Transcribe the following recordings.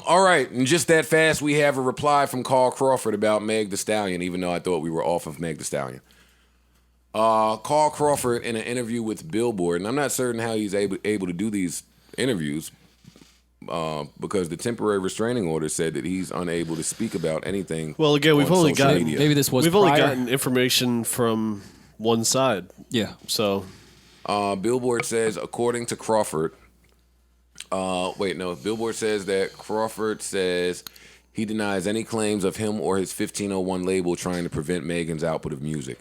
All right, and just that fast, we have a reply from Carl Crawford about Meg Thee Stallion, even though I thought we were off of Meg Thee Stallion. Carl Crawford in an interview with Billboard, and I'm not certain how he's able to do these interviews because the temporary restraining order said that he's unable to speak about anything. Well, again, we've only gotten only gotten information from one side. Yeah. So, Billboard says, according to Crawford. Billboard says that Crawford says he denies any claims of him or his 1501 label trying to prevent Megan's output of music.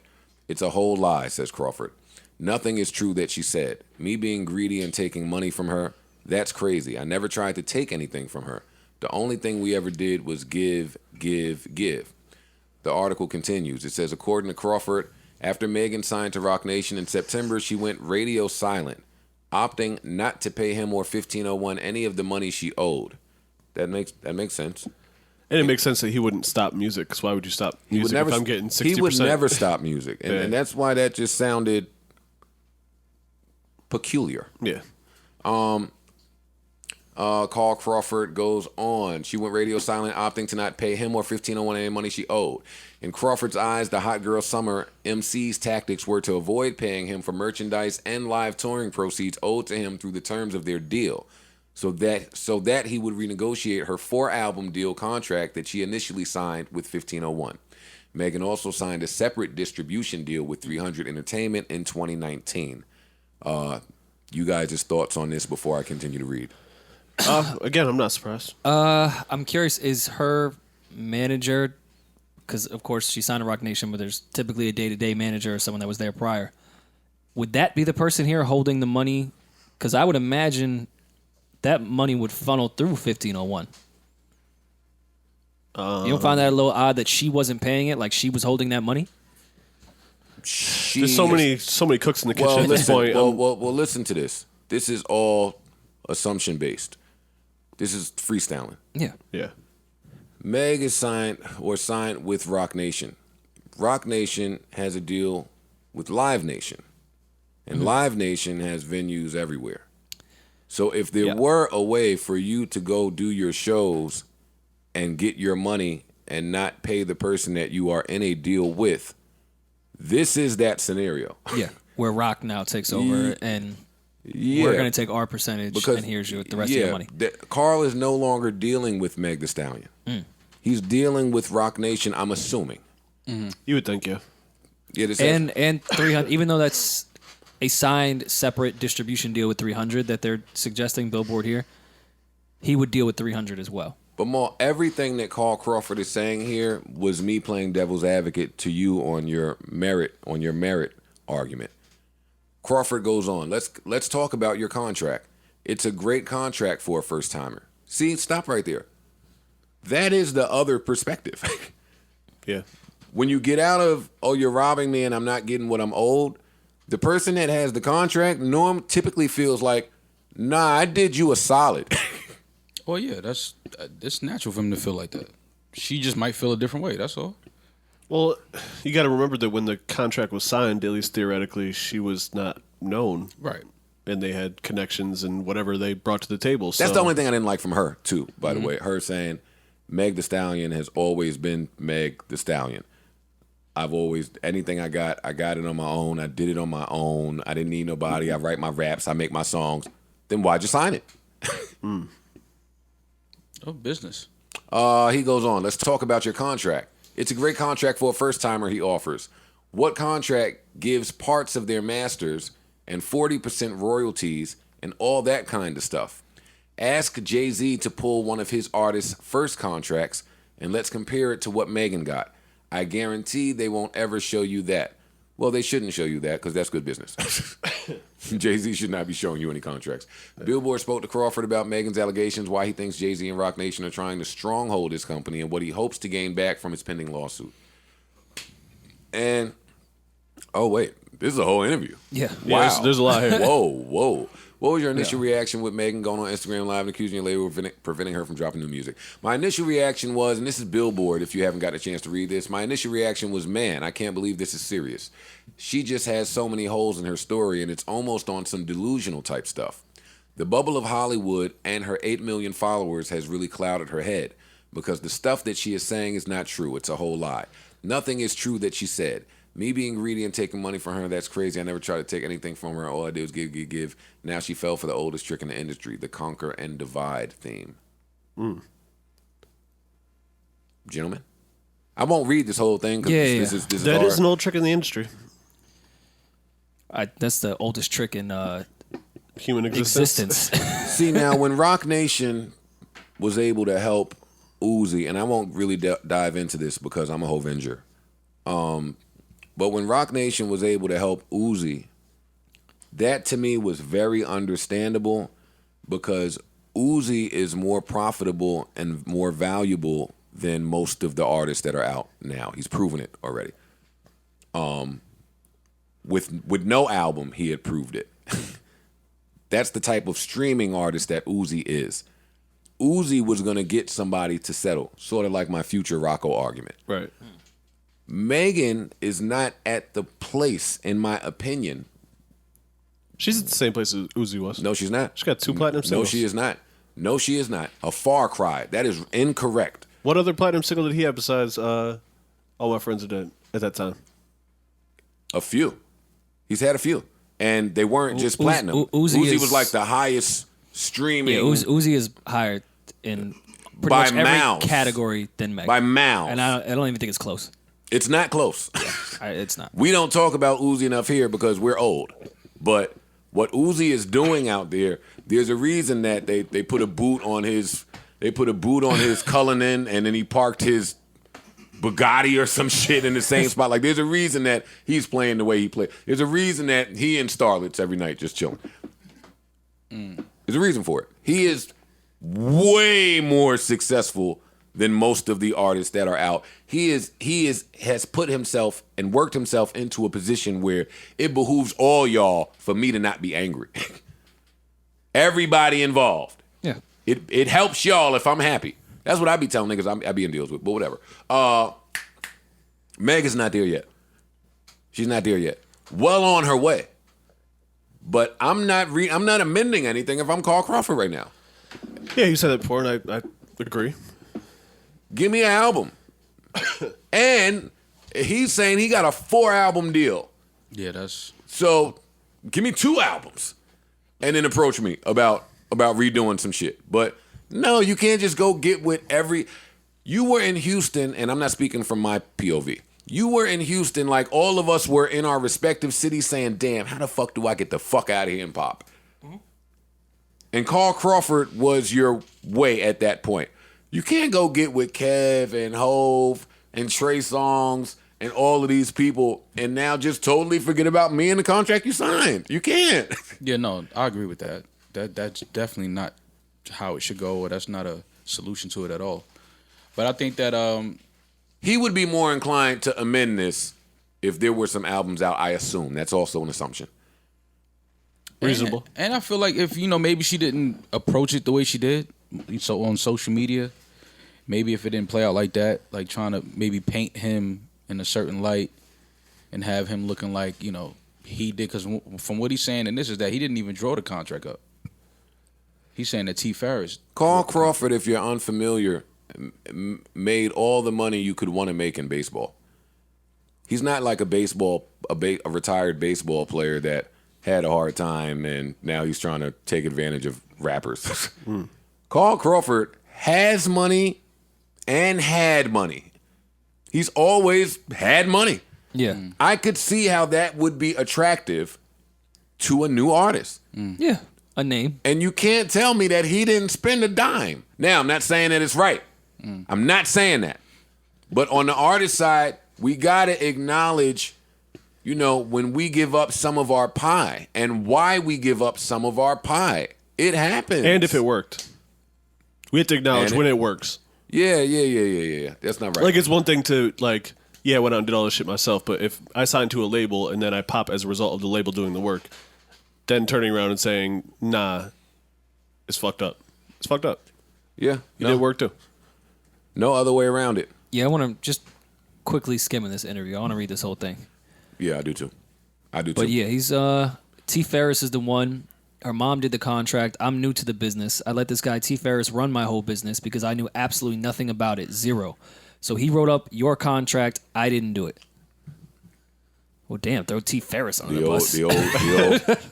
It's a whole lie, says Crawford. Nothing is true that she said. Me being greedy and taking money from her, that's crazy. I never tried to take anything from her. The only thing we ever did was give. The article continues. It says, according to Crawford, after Megan signed to Roc Nation in September, she went radio silent, opting not to pay him or 1501 any of the money she owed. That makes sense. And it makes sense that he wouldn't stop music, because why would you stop music if I'm getting 60%? He would never stop music, and that's why that just sounded peculiar. Yeah. Carl Crawford goes on. She went radio silent, opting to not pay him or 1501 any money she owed. In Crawford's eyes, the Hot Girl Summer MC's tactics were to avoid paying him for merchandise and live touring proceeds owed to him through the terms of their deal, so that he would renegotiate her 4-album deal contract that she initially signed with 1501. Megan also signed a separate distribution deal with 300 Entertainment in 2019. You guys' thoughts on this before I continue to read? Again, I'm not surprised. I'm curious, is her manager, because of course she signed a Roc Nation, but there's typically a day-to-day manager or someone that was there prior. Would that be the person here holding the money? Because I would imagine that money would funnel through 1501. You don't find that a little odd that she wasn't paying it, like she was holding that money? There's so many cooks in the kitchen at this point. Well, listen to this. This is all assumption-based. This is freestyling. Yeah. Meg is signed with Roc Nation. Roc Nation has a deal with Live Nation. And Live Nation has venues everywhere. So if there were a way for you to go do your shows and get your money and not pay the person that you are in a deal with, this is that scenario. Yeah, where Roc now takes over and we're going to take our percentage and here's the rest of your money. Carl is no longer dealing with Meg Thee Stallion. He's dealing with Roc Nation, I'm assuming. You would think, yeah. And 300, even though that's a signed separate distribution deal with 300 that they're suggesting, Billboard here, he would deal with 300 as well. But Maul, everything that Carl Crawford is saying here was me playing devil's advocate to you on your merit argument. Crawford goes on. Let's talk about your contract. It's a great contract for a first timer. See, stop right there. That is the other perspective. Yeah. When you get out of, you're robbing me and I'm not getting what I'm owed, the person that has the contract typically feels like, nah, I did you a solid. Well, yeah, it's natural for him to feel like that. She just might feel a different way, that's all. Well, you got to remember that when the contract was signed, at least theoretically, she was not known. Right. And they had connections and whatever they brought to the table. That's the only thing I didn't like from her, too, by the way. Her saying, Meg Thee Stallion has always been Meg Thee Stallion. Anything I got it on my own. I did it on my own. I didn't need nobody. I write my raps. I make my songs. Then why'd you sign it? Oh, business. He goes on. Let's talk about your contract. It's a great contract for a first-timer, he offers. What contract gives parts of their masters and 40% royalties and all that kind of stuff? Ask Jay-Z to pull one of his artists' first contracts, and let's compare it to what Megan got. I guarantee they won't ever show you that. Well, they shouldn't show you that because that's good business. Jay-Z should not be showing you any contracts. Billboard spoke to Crawford about Megan's allegations, why he thinks Jay-Z and Roc Nation are trying to stronghold his company, and what he hopes to gain back from his pending lawsuit. And, wait, this is a whole interview. Yeah. Wow. Yeah, there's a lot here. Whoa. What was your initial reaction with Megan going on Instagram Live and accusing your label of preventing her from dropping new music? My initial reaction was, and this is Billboard if you haven't got a chance to read this, my initial reaction was, man, I can't believe this is serious. She just has so many holes in her story and it's almost on some delusional type stuff. The bubble of Hollywood and her 8 million followers has really clouded her head because the stuff that she is saying is not true. It's a whole lie. Nothing is true that she said. Me being greedy and taking money from her, that's crazy. I never tried to take anything from her. All I did was give, give, give. Now she fell for the oldest trick in the industry, the conquer and divide theme. Gentlemen, I won't read this whole thing because this is that hard. is an old trick in the industry. That's the oldest trick in Human existence. See, now when Rock Nation was able to help Uzi, and I won't really dive into this because I'm a Hovenger, but when Rock Nation was able to help Uzi, that to me was very understandable because Uzi is more profitable and more valuable than most of the artists that are out now. He's proven it already. With no album, he had proved it. That's the type of streaming artist that Uzi is. Uzi was going to get somebody to settle, sort of like my Future Rocco argument. Right. Megan is not at the place, in my opinion. She's at the same place as Uzi was. No, she's not. She got 2 platinum No, singles. she is not. No, she is not. A far cry. That is incorrect. What other platinum single did he have besides All My Friends Are Dead at that time? A few. He's had a few. And they weren't just platinum. Uzi was like the highest streaming. Yeah, Uzi is higher in pretty By much every miles. category than Meg. By miles. And I don't even think it's close. It's not close. It's not. We don't talk about Uzi enough here because we're old. But what Uzi is doing out there, there's a reason that they put a boot on his Cullinan and then he parked his Bugatti or some shit in the same spot. Like there's a reason that he's playing the way he plays. There's a reason that he in Starlets every night just chilling. There's a reason for it. He is way more successful than most of the artists that are out. He has put himself and worked himself into a position where it behooves all y'all for me to not be angry. Everybody involved. Yeah. It helps y'all if I'm happy. That's what I be telling niggas I be in deals with, but whatever. Meg is not there yet. She's not there yet. Well on her way. But I'm not amending anything if I'm Carl Crawford right now. Yeah, you said that before, and I agree. Give me an album. And he's saying he got a 4-album deal. Yeah, that's... So give me 2 albums. And then approach me about redoing some shit. But no, you can't just go get with every... You were in Houston, and I'm not speaking from my POV. You were in Houston like all of us were in our respective cities saying, damn, how the fuck do I get the fuck out of here and pop? Mm-hmm. And Carl Crawford was your way at that point. You can't go get with Kev and Hove and Trey Songz and all of these people and now just totally forget about me and the contract you signed. You can't. Yeah, no, I agree with that. That's definitely not how it should go, or that's not a solution to it at all. But I think that he would be more inclined to amend this if there were some albums out, I assume. That's also an assumption. Reasonable. And I feel like if, maybe she didn't approach it the way she did, so on social media, maybe if it didn't play out like that, like trying to maybe paint him in a certain light and have him looking like, he did, because from what he's saying, and this is that he didn't even draw the contract up. He's saying that T. Ferris. Carl Crawford, if you're unfamiliar, made all the money you could want to make in baseball. He's not like a retired baseball player that had a hard time and now he's trying to take advantage of rappers. Carl Crawford has money and had money. He's always had money. Yeah. I could see how that would be attractive to a new artist. Yeah. A name. And you can't tell me that he didn't spend a dime. Now, I'm not saying that it's right. I'm not saying that. But on the artist side, we got to acknowledge, when we give up some of our pie and why we give up some of our pie. It happens. And if it worked. We have to acknowledge when it works. Yeah. That's not right. Like, it's one thing to, I went out and did all this shit myself, but if I signed to a label and then I pop as a result of the label doing the work, then turning around and saying, nah, it's fucked up. It's fucked up. Yeah. You did work too. No other way around it. Yeah, I want to just quickly skimming this interview. I want to read this whole thing. Yeah, I do too. But yeah, he's T. Ferris is the one. Her mom did the contract. I'm new to the business. I let this guy T. Ferris run my whole business because I knew absolutely nothing about it. Zero. So he wrote up your contract. I didn't do it. Well, damn, throw T. Ferris on the bus. The old.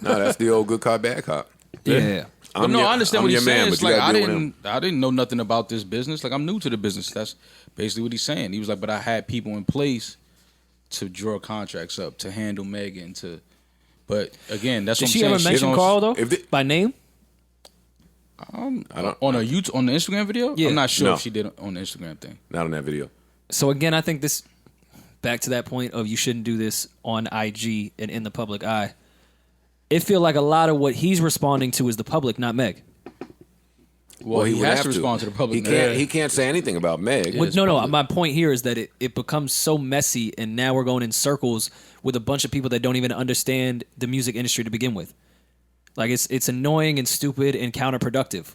No, that's the old good cop, bad cop. Yeah. But no, I understand what he's saying. Man, It's but you like gotta deal with him. I didn't know nothing about this business. Like I'm new to the business. That's basically what he's saying. He was like, but I had people in place to draw contracts up, to handle Megan, to. But again, that's Did what I'm she saying. ever mention Carl though? By name? On the YouTube, on the Instagram video? Yeah. I'm not sure No. if she did it on the Instagram thing. Not on that video. So again, I think this back to that point of you shouldn't do this on IG and in the public eye. It feel like a lot of what he's responding to is the public, not Meg. Well, he would has have to respond to the public. He can't say anything about Meg. Yeah. Well, it's no. public. My point here is that it becomes so messy, and now we're going in circles with a bunch of people that don't even understand the music industry to begin with. Like it's annoying and stupid and counterproductive.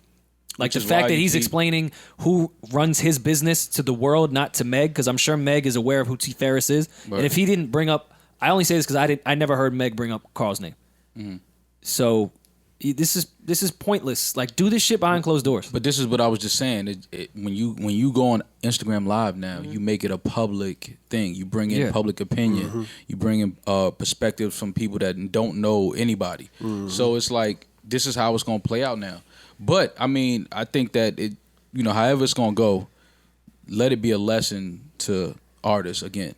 Like Which the is fact why that you he's keep- explaining who runs his business to the world, not to Meg, because I'm sure Meg is aware of who T. Ferris is. Right. And if he didn't bring up, I only say this because I never heard Meg bring up Carl's name. Mm-hmm. So this is pointless. Like do this shit behind closed doors. But this is what I was just saying. When you go on Instagram Live now, you make it a public thing. You bring in Yeah. public opinion. You bring in perspectives from people that don't know anybody. So it's like this is how it's going to play out now. But I mean, I think that it, however it's going to go, let it be a lesson to artists again.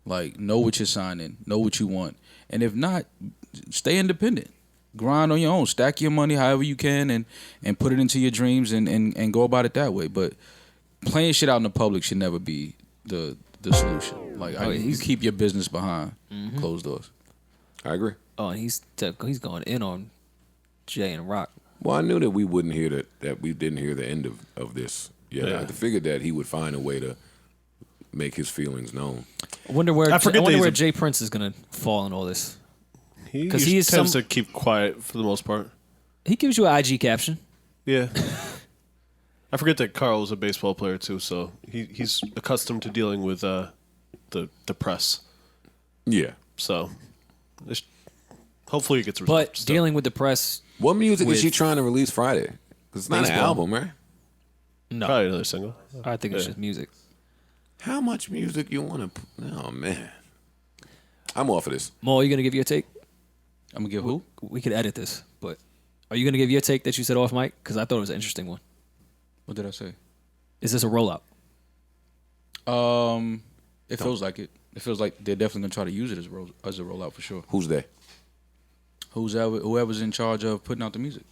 Like know what you're signing, know what you want, and if not, stay independent. Grind on your own. Stack your money however you can and put it into your dreams and go about it that way. But playing shit out in the public should never be the solution. Like you keep your business behind closed doors. I agree. Oh, and he's going in on Jay and Rock. Well, I knew that we wouldn't hear that we didn't hear the end of this. Yeah, I figured that he would find a way to make his feelings known. I wonder where I forget that he's a- Jay Prince is gonna fall in all this. He 'Cause he is tends some- to keep quiet for the most part. He gives you an IG caption. Yeah. I forget that Carl was a baseball player too, so he's accustomed to dealing with the press. Yeah. So hopefully it gets resolved. But dealing with the press, What music is she With trying to release Friday? Because it's not an Baseball. album, right? no. Probably another single. I think it's Yeah. just music. How much music you want to? Oh man, I'm off of this. Mo, are you gonna give your take? I'm gonna give who? We could edit this, but are you gonna give your take that you said off mic? Because I thought it was an interesting one. What did I say? Is this a rollout? It feels like it. It feels like they're definitely gonna try to use it as a rollout for sure. Who's they? Whoever's in charge of putting out the music.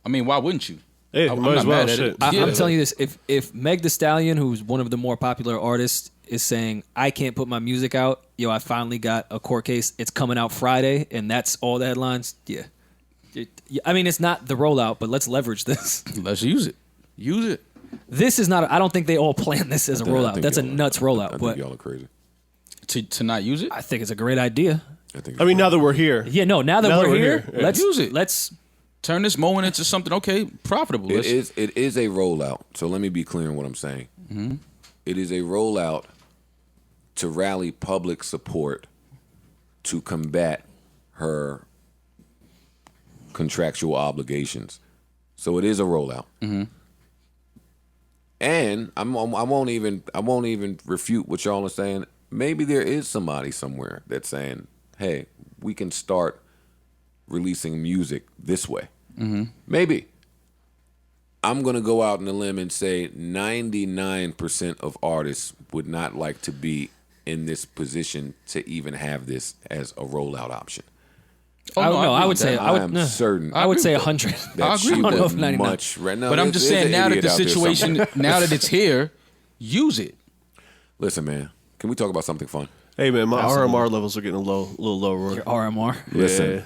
I mean, why wouldn't you? Hey, I'm might not as well. mad at Shit. it. I'm Yeah. telling you this: if Meg Thee Stallion, who's one of the more popular artists, is saying I can't put my music out, I finally got a court case. It's coming out Friday, and that's all the headlines. Yeah. I mean, it's not the rollout, but let's leverage this. Let's use it. Use it. This is not. I don't think they all planned this as a I rollout. think That's a y'all are- nuts I rollout, think but y'all are crazy. To not use it. I think it's a great idea. I mean, now that we're here, Yeah, no. Now that we're here, yeah. let's Use it. Let's. Turn this moment into something profitable. It is a rollout. So let me be clear on what I'm saying. It is a rollout to rally public support to combat her contractual obligations. So it is a rollout. And I won't even refute what y'all are saying. Maybe there is somebody somewhere that's saying, "Hey, we can start releasing music this way." Maybe. I'm going to go out on a limb and say 99% of artists would not like to be in this position to even have this as a rollout option. I would say. I'm certain. I would say agree 100. that I she agree with would that. I don't know if 99. much. Right now, But I'm just saying, now that the situation, Somewhere. now that it's here, use it. Listen, man. Can we talk about something fun? hey man, my RMR levels are getting a little lower. Your RMR. Listen. Yeah.